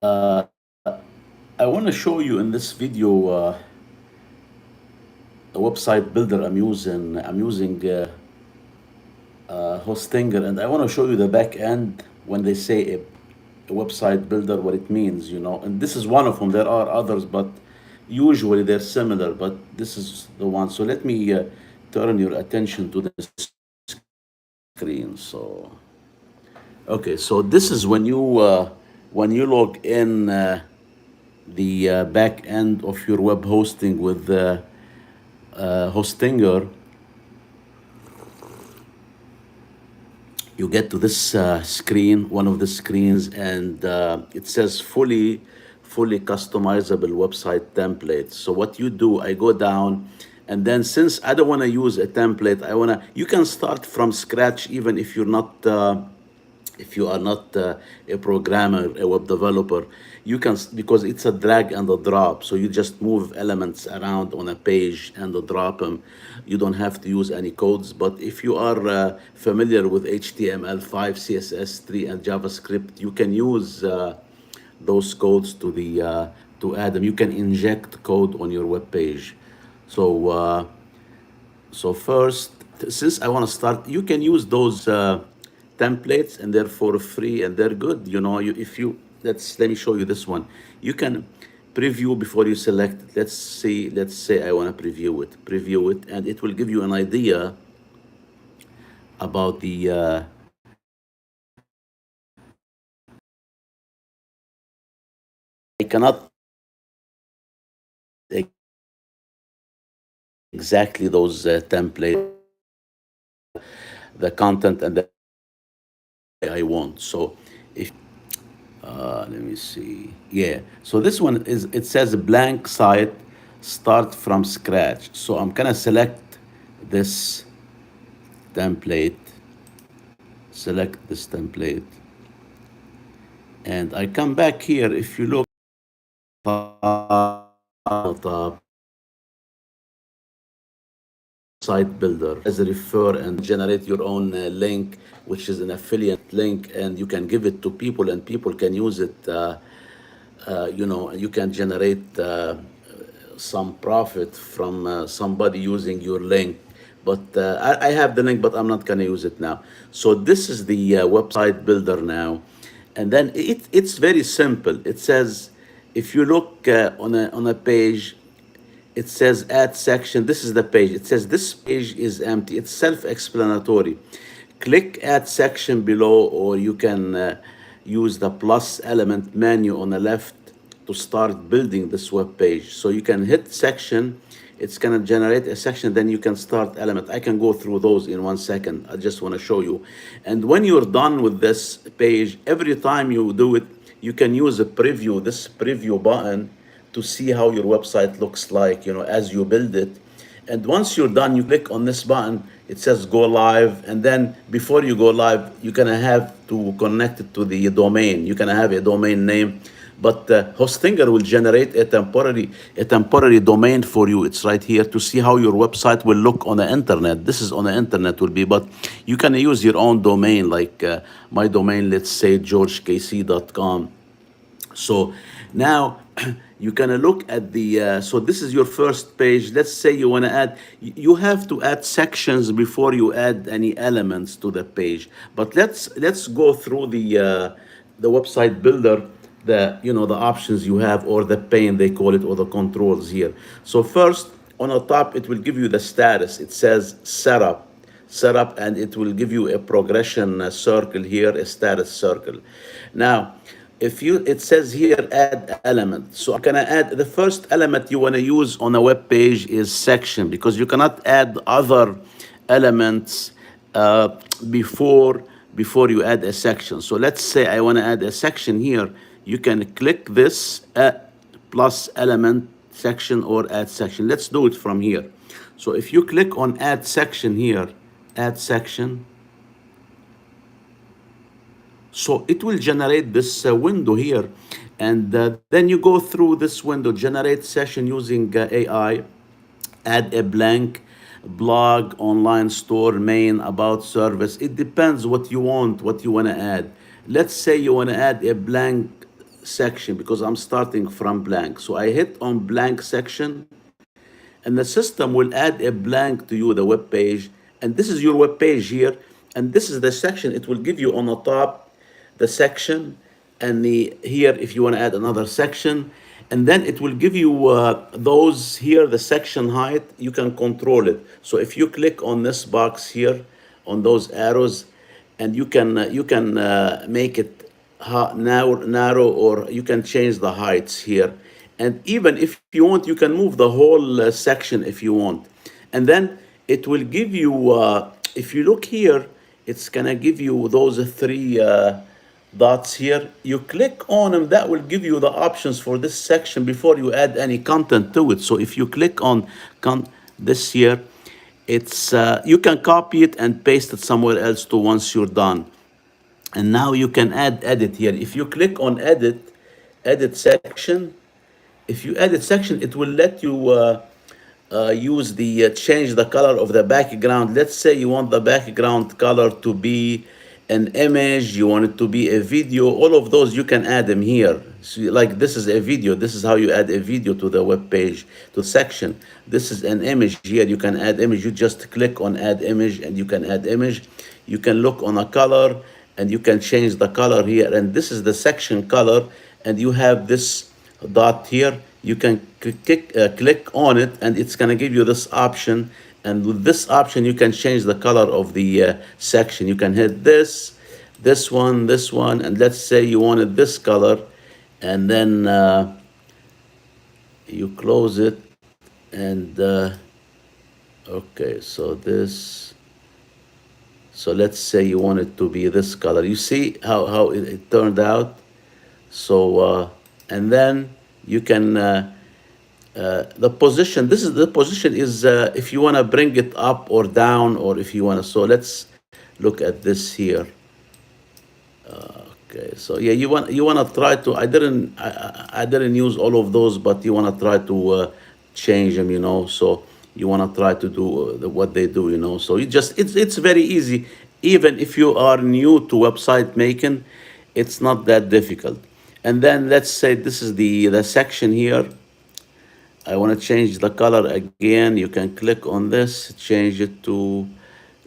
Uh, I want to show you in this video a website builder I'm using. I'm using Hostinger, and I want to show you the back end when they say a website builder, what it means, you know. And this is one of them. There are others, but usually they're similar. But this is the one. So let me turn your attention to the screen. So okay, so this is when you log in. The back end of your web hosting with Hostinger, you get to this screen, one of the screens, and it says fully customizable website template. So what you do, I go down, and then since I don't want to use a template, you can start from scratch even if you are not a programmer, a web developer. You can, because it's a drag and a drop, so you just move elements around on a page and drop them. You don't have to use any codes. But if you are familiar with HTML5, CSS3, and JavaScript, you can use those codes to add them. You can inject code on your web page. So so first, since I want to start, you can use those templates, and they're for free and they're good. You know, if you let me show you this one. You can preview before you select it. Let's see. Let's say I want to preview it, and it will give you an idea about the. I cannot exactly those templates, the content, and the I want. So if let me see. Yeah. So this one is, it says blank site, start from scratch. So I'm gonna select this template, select this template, and I come back here. If you look top, site builder as a refer and generate your own link, which is an affiliate link, and you can give it to people, and people can use it. You know, you can generate some profit from somebody using your link. But I have the link, but I'm not going to use it now. So this is the website builder now. And then it's very simple. It says, if you look on a page, it says add section. This is the page. It says this page is empty. It's self-explanatory. Click add section below, or you can use the plus element menu on the left to start building this web page. So you can hit section. It's gonna generate a section. Then you can start element. I can go through those in 1 second. I just want to show you. And when you're done with this page, every time you do it, you can use a preview, this preview button, to see how your website looks like, you know, as you build it. And once you're done, you click on this button, it says go live. And then before you go live, you're gonna have to connect it to the domain. You're gonna have a domain name, but Hostinger will generate a temporary domain for you. It's right here to see how your website will look on the internet. This is on the internet will be, but you can use your own domain, like my domain, let's say georgekc.com. So now you can look at the, so this is your first page. Let's say you want to add, you have to add sections before you add any elements to the page. But let's go through the website builder, the, you know, the options you have, or the pane they call it, or the controls here. So first on the top, it will give you the status. It says setup, and it will give you a progression circle here, a status circle. Now, if you, it says here add element. So I'm gonna add the first element you want to use on a web page is section, because you cannot add other elements uh, before before you add a section. So let's say I want to add a section here. You can click this plus element section or add section. Let's do it from here. So if you click on add section here, add section, so it will generate this window here. And then you go through this window, generate session using AI, add a blank blog, online store, main, about service. It depends what you want to add. Let's say you want to add a blank section because I'm starting from blank. So I hit on blank section, and the system will add a blank to you, the web page. And this is your web page here, and this is the section. It will give you on the top the section, and the here if you want to add another section, and then it will give you those here, the section height. You can control it. So if you click on this box here, on those arrows, and you can make it narrow, or you can change the heights here. And even if you want, you can move the whole section if you want. And then it will give you, if you look here, it's gonna give you those three dots here. You click on them, that will give you the options for this section before you add any content to it. So if you click on this here, it's you can copy it and paste it somewhere else too once you're done. And now you can add edit here. If you click on edit section, if you edit section, it will let you use the change the color of the background. Let's say you want the background color to be an image, you want it to be a video. All of those you can add them here. So like this is a video. This is how you add a video to the web page, to section. This is an image here. You can add image. You just click on add image and you can add image. You can look on a color and you can change the color here. And this is the section color. And you have this dot here. You can click on it and it's gonna give you this option. And with this option, you can change the color of the section. You can hit this one, and let's say you wanted this color, and then you close it, and okay, so this, so let's say you want it to be this color. You see how it turned out? So, and then you can, the position, this is the position is if you want to bring it up or down, or if you want to, so let's look at this here. Okay, so yeah, you want to try to, I didn't use all of those, but you want to try to change them, you know. So you want to try to do what they do, you know. So you just, it's very easy. Even if you are new to website making, it's not that difficult. And then let's say this is the section here. I want to change the color again. You can click on this, change it to,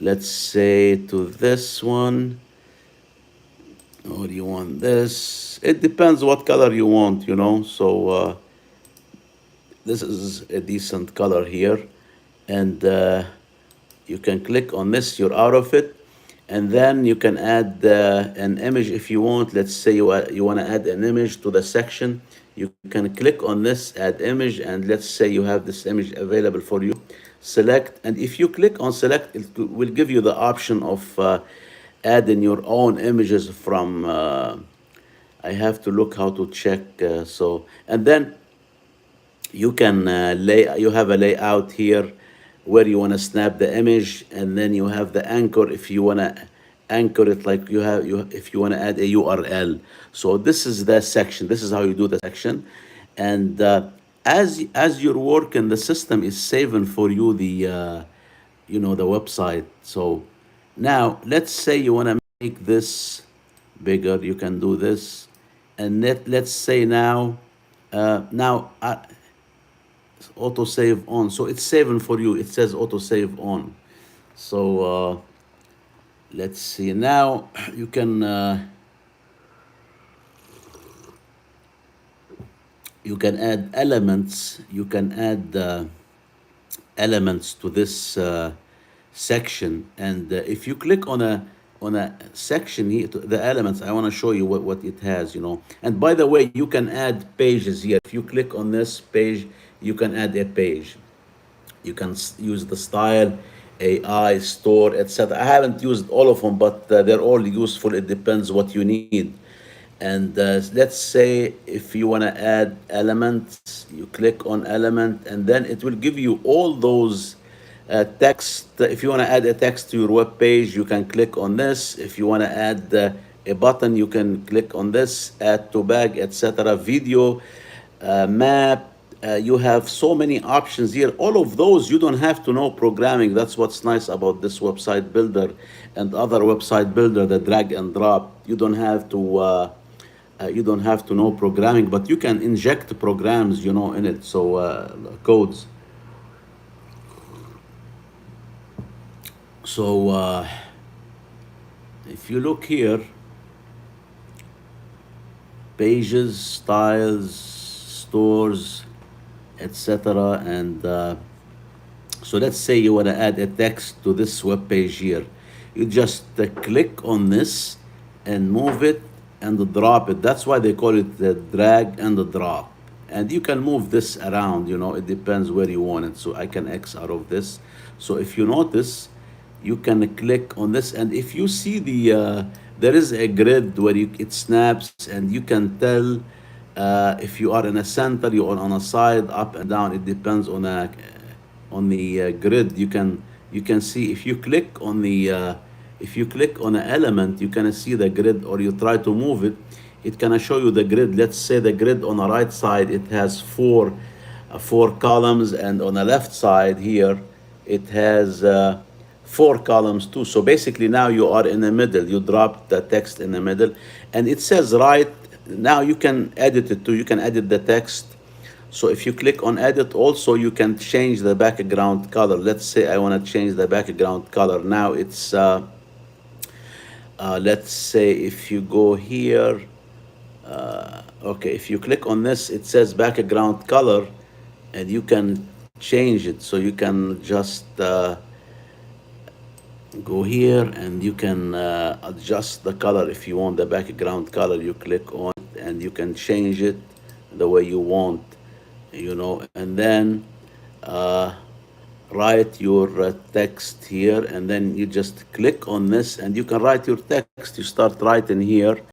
let's say, to this one. Or do you want this? It depends what color you want, you know. So this is a decent color here. And you can click on this, you're out of it. And then you can add an image if you want. Let's say you want to add an image to the section. You can click on this, add image, and let's say you have this image available for you. Select, and if you click on select, it will give you the option of adding your own images from, I have to look how to check, so, and then you can you have a layout here where you want to snap the image, and then you have the anchor if you want to anchor it, like if you want to add a URL. So this is the section. This is how you do the section. And as you're working, the system is saving for you the you know, the website. So now let's say you want to make this bigger. You can do this, and let's say now auto save on. So it's saving for you. It says auto save on. So let's see now. You can add elements. You can add elements to this section, and if you click on a section here, the elements, I want to show you what it has, you know. And by the way, you can add pages here. If you click on this page, you can add a page. You can use the style, AI, store, etc. I haven't used all of them, but they're all useful. It depends what you need. And let's say if you want to add elements, you click on element, and then it will give you all those text. If you want to add a text to your web page, you can click on this. If you want to add a button, you can click on this, add to bag, etc. Video, map. You have so many options here. All of those, you don't have to know programming. That's what's nice about this website builder and other website builder, the drag and drop. You don't have to You don't have to know programming, but you can inject programs, in it. So codes. So if you look here, pages, styles, stores, etc. And so let's say you want to add a text to this web page here. You just click on this and move it and drop it. That's why they call it the drag and the drop. And you can move this around, it depends where you want it. So I can X out of this. So if you notice, you can click on this, and if you see there is a grid where it snaps, and you can tell if you are in a center, you are on a side, up and down. It depends on the grid. You can see if you click on the if you click on an element, you can see the grid, or you try to move it, it can show you the grid. Let's say the grid on the right side, it has four columns, and on the left side here it has four columns too. So basically now you are in the middle. You drop the text in the middle, and it says right. Now you can edit it too. You can edit the text. So if you click on edit, also you can change the background color. Let's say I want to change the background color. Now it's let's say if you go here, okay, if you click on this, it says background color, and you can change it. So you can just go here, and you can adjust the color. If you want the background color, you click on it, and you can change it the way you want, and then write your text here, and then you just click on this, and you can write your text. You start writing here,